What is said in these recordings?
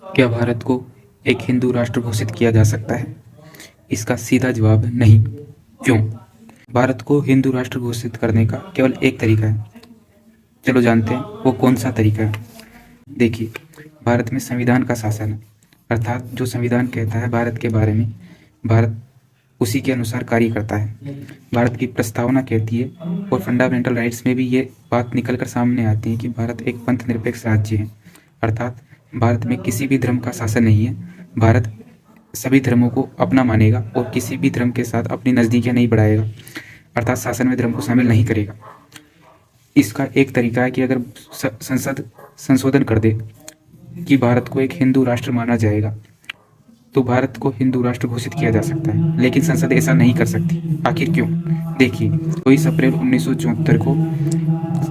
क्या भारत को एक हिंदू राष्ट्र घोषित किया जा सकता है? इसका सीधा जवाब नहीं। क्यों? भारत को हिंदू राष्ट्र घोषित करने का केवल एक तरीका है। चलो जानते हैं वो कौन सा तरीका है। देखिए, भारत में संविधान का शासन है, अर्थात जो संविधान कहता है भारत के बारे में, भारत उसी के अनुसार कार्य करता है। भारत की प्रस्तावना कहती है और फंडामेंटल राइट्स में भी ये बात निकल कर सामने आती है कि भारत एक पंथ निरपेक्ष राज्य है, अर्थात भारत में किसी भी धर्म का शासन नहीं है। भारत सभी धर्मों को अपना मानेगा और किसी भी धर्म के साथ अपनी नज़दीकियाँ नहीं बढ़ाएगा, अर्थात शासन में धर्म को शामिल नहीं करेगा। इसका एक तरीका है कि अगर संसद संशोधन कर दे कि भारत को एक हिंदू राष्ट्र माना जाएगा, तो भारत को हिंदू राष्ट्र घोषित किया जा सकता है, लेकिन संसद ऐसा नहीं कर सकती। आखिर क्यों? देखिए, 23 अप्रैल 1974 को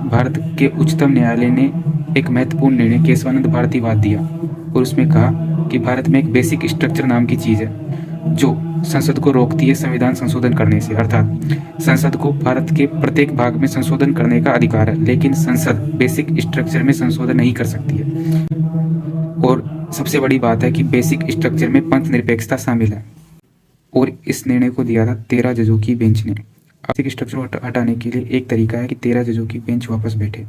भारत के उच्चतम न्यायालय ने एक महत्वपूर्ण निर्णय केशवानंद भारतीवाद दिया और उसमें कहा कि भारत में एक बेसिक स्ट्रक्चर नाम की चीज़ है जो संसद को रोकती है संविधान संशोधन करने से। अर्थात संसद को भारत के प्रत्येक भाग में संशोधन करने का अधिकार है, लेकिन संसद बेसिक स्ट्रक्चर में संशोधन नहीं कर सकती है। और सबसे बड़ी बात है कि बेसिक स्ट्रक्चर में पंथ निरपेक्षता शामिल है। और इस निर्णय को दिया था 13 जजों की बेंच ने। बेसिक स्ट्रक्चर को हटाने के लिए एक तरीका है कि 13 जजों की बेंच वापस बैठे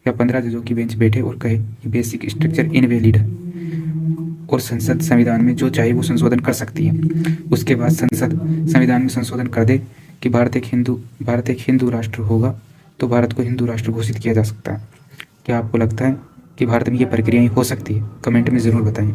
या 15 जजों की बेंच बैठे और कहे कि बेसिक स्ट्रक्चर इनवैलिड है और संसद संविधान में जो चाहे वो संशोधन कर सकती है। उसके बाद संसद संविधान में संशोधन कर दे कि भारत एक हिंदू राष्ट्र होगा, तो भारत को हिंदू राष्ट्र घोषित किया जा सकता है। क्या आपको लगता है कि भारत में ये प्रक्रियाएं हो सकती है? कमेंट में ज़रूर बताएं।